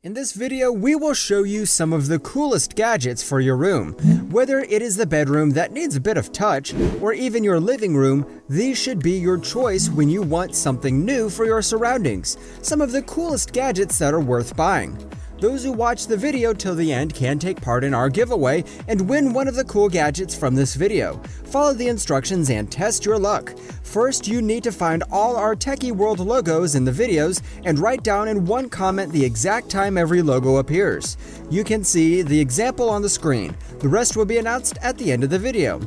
In this video, we will show you some of the coolest gadgets for your room. Whether it is the bedroom that needs a bit of touch, or even your living room, these should be your choice when you want something new for your surroundings. Some of the coolest gadgets that are worth buying. Those who watch the video till the end can take part in our giveaway and win one of the cool gadgets from this video. Follow the instructions and test your luck. First, you need to find all our Techie World logos in the videos and write down in one comment the exact time every logo appears. You can see the example on the screen. The rest will be announced at the end of the video.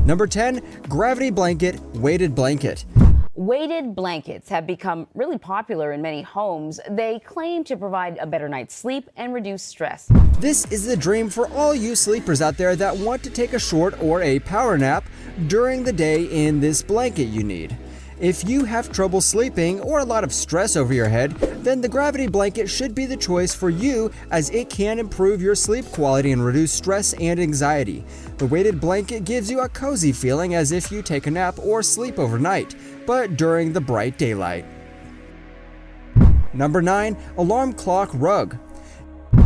Number 10. Gravity Blanket Weighted Blanket. Weighted blankets have become really popular in many homes. They claim to provide a better night's sleep and reduce stress. This is the dream for all you sleepers out there that want to take a short or a power nap during the day in this blanket you need. If you have trouble sleeping or a lot of stress over your head, then the Gravity Blanket should be the choice for you, as it can improve your sleep quality and reduce stress and anxiety. The weighted blanket gives you a cozy feeling as if you take a nap or sleep overnight, but during the bright daylight. Number 9. Alarm Clock Rug.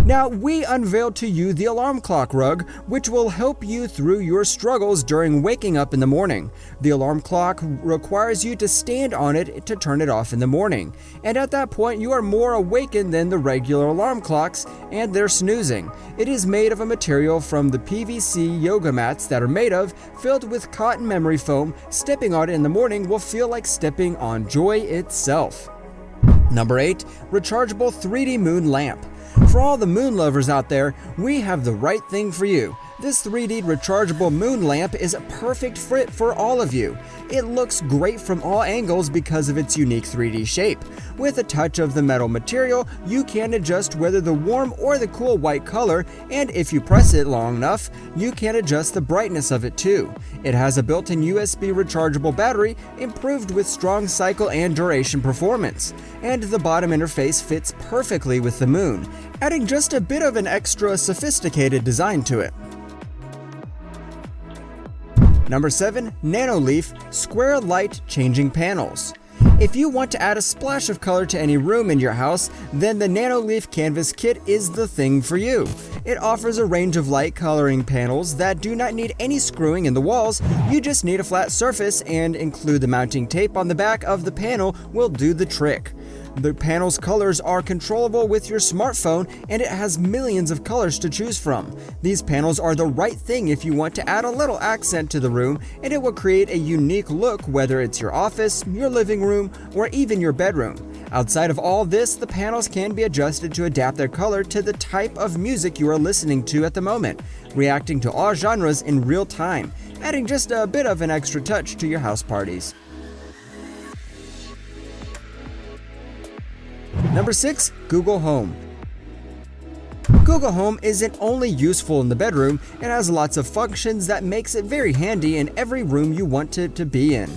Now, we unveiled to you the alarm clock rug, which will help you through your struggles during waking up in the morning. The alarm clock requires you to stand on it to turn it off in the morning, and at that point you are more awakened than the regular alarm clocks, and they're snoozing. It is made of a material from the PVC yoga mats that are made of, filled with cotton memory foam. Stepping on it in the morning will feel like stepping on joy itself. Number 8. Rechargeable 3D Moon Lamp. For all the moon lovers out there, we have the right thing for you. This 3D rechargeable moon lamp is a perfect fit for all of you. It looks great from all angles because of its unique 3D shape. With a touch of the metal material, you can adjust whether the warm or the cool white color, and if you press it long enough, you can adjust the brightness of it too. It has a built-in USB rechargeable battery, improved with strong cycle and duration performance. And the bottom interface fits perfectly with the moon, adding just a bit of an extra sophisticated design to it. Number 7. Nanoleaf Square Light Changing Panels. If you want to add a splash of color to any room in your house, then the Nanoleaf Canvas Kit is the thing for you. It offers a range of light coloring panels that do not need any screwing in the walls. You just need a flat surface, and include the mounting tape on the back of the panel will do the trick. The panel's colors are controllable with your smartphone, and it has millions of colors to choose from. These panels are the right thing if you want to add a little accent to the room, and it will create a unique look whether it's your office, your living room, or even your bedroom. Outside of all this, the panels can be adjusted to adapt their color to the type of music you are listening to at the moment, reacting to all genres in real time, adding just a bit of an extra touch to your house parties. Number 6. Google Home. Google Home isn't only useful in the bedroom, it has lots of functions that makes it very handy in every room you want it to be in.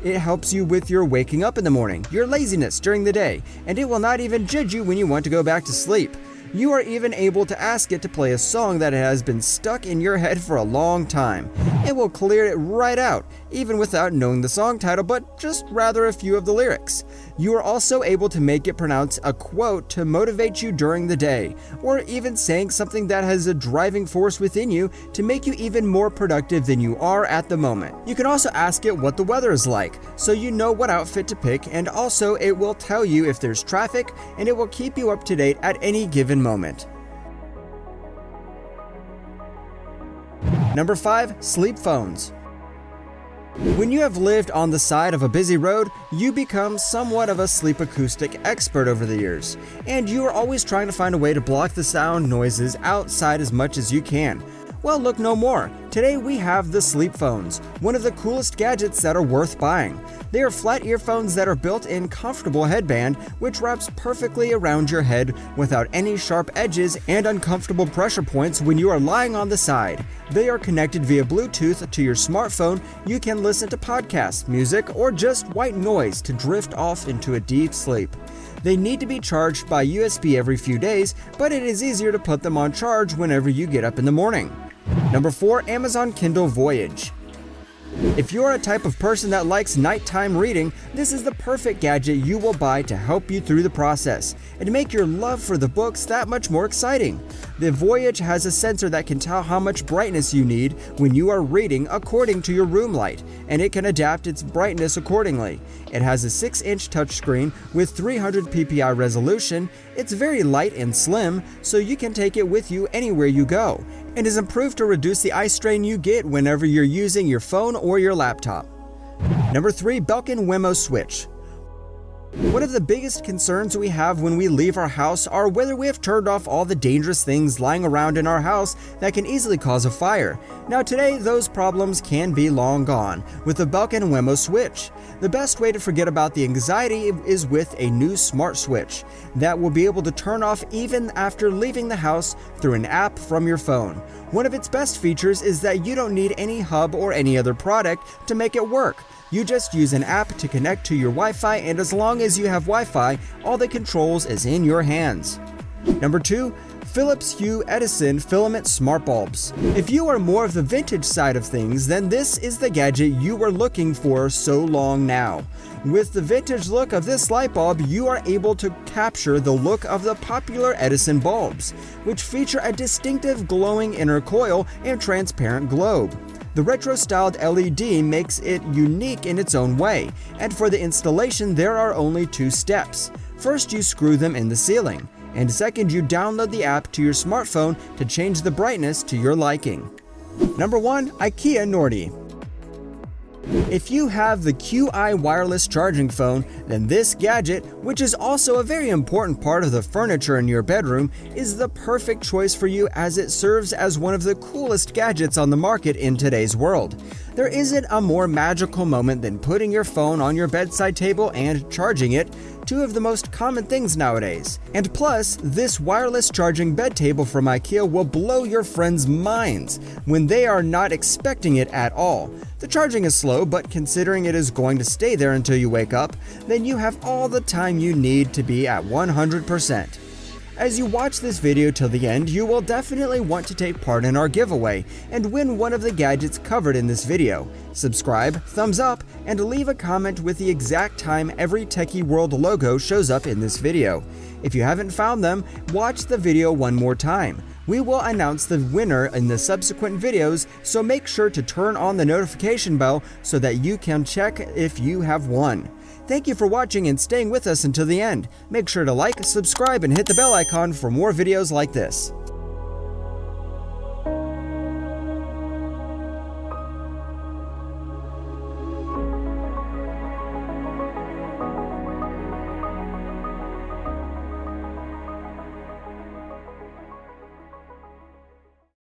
It helps you with your waking up in the morning, your laziness during the day, and it will not even judge you when you want to go back to sleep. You are even able to ask it to play a song that has been stuck in your head for a long time. It will clear it right out, even without knowing the song title, but just rather a few of the lyrics. You are also able to make it pronounce a quote to motivate you during the day, or even saying something that has a driving force within you to make you even more productive than you are at the moment. You can also ask it what the weather is like, so you know what outfit to pick, and also it will tell you if there's traffic, and it will keep you up to date at any given moment. Number 5. Sleep Phones. When you have lived on the side of a busy road, you become somewhat of a sleep acoustic expert over the years, and you are always trying to find a way to block the sound noises outside as much as you can. Well, look no more. Today we have the Sleep Phones, one of the coolest gadgets that are worth buying. They are flat earphones that are built in comfortable headband, which wraps perfectly around your head without any sharp edges and uncomfortable pressure points when you are lying on the side. They are connected via Bluetooth to your smartphone. You can listen to podcasts, music, or just white noise to drift off into a deep sleep. They need to be charged by USB every few days, but it is easier to put them on charge whenever you get up in the morning. Number 4. Amazon Kindle Voyage. If you're a type of person that likes nighttime reading, this is the perfect gadget you will buy to help you through the process and make your love for the books that much more exciting. The Voyage has a sensor that can tell how much brightness you need when you are reading according to your room light, and it can adapt its brightness accordingly. It has a 6-inch touchscreen with 300 ppi resolution. It's very light and slim, so you can take it with you anywhere you go, and is improved to reduce the eye strain you get whenever you're using your phone or your laptop. Number 3. Belkin Wemo Switch. One of the biggest concerns we have when we leave our house are whether we have turned off all the dangerous things lying around in our house that can easily cause a fire. Now today, those problems can be long gone with the Belkin Wemo Switch. The best way to forget about the anxiety is with a new smart switch that will be able to turn off even after leaving the house through an app from your phone. One of its best features is that you don't need any hub or any other product to make it work. You just use an app to connect to your Wi-Fi, and as long as you have Wi-Fi, all the controls is in your hands. Number 2. Philips Hue Edison Filament Smart Bulbs. If you are more of the vintage side of things, then this is the gadget you were looking for so long now. With the vintage look of this light bulb, you are able to capture the look of the popular Edison bulbs, which feature a distinctive glowing inner coil and transparent globe. The retro-styled LED makes it unique in its own way, and for the installation there are only 2 steps. First, you screw them in the ceiling, and second, you download the app to your smartphone to change the brightness to your liking. Number 1. IKEA Nordi. If you have the QI wireless charging phone, then this gadget, which is also a very important part of the furniture in your bedroom, is the perfect choice for you as it serves as one of the coolest gadgets on the market in today's world. There isn't a more magical moment than putting your phone on your bedside table and charging it, 2 of the most common things nowadays. And plus, this wireless charging bed table from IKEA will blow your friends' minds when they are not expecting it at all. The charging is slow, but considering it is going to stay there until you wake up, then you have all the time you need to be at 100%. As you watch this video till the end, you will definitely want to take part in our giveaway and win one of the gadgets covered in this video. Subscribe, thumbs up, and leave a comment with the exact time every Techie World logo shows up in this video. If you haven't found them, watch the video one more time. We will announce the winner in the subsequent videos, so make sure to turn on the notification bell so that you can check if you have won. Thank you for watching and staying with us until the end. Make sure to like, subscribe, and hit the bell icon for more videos like this.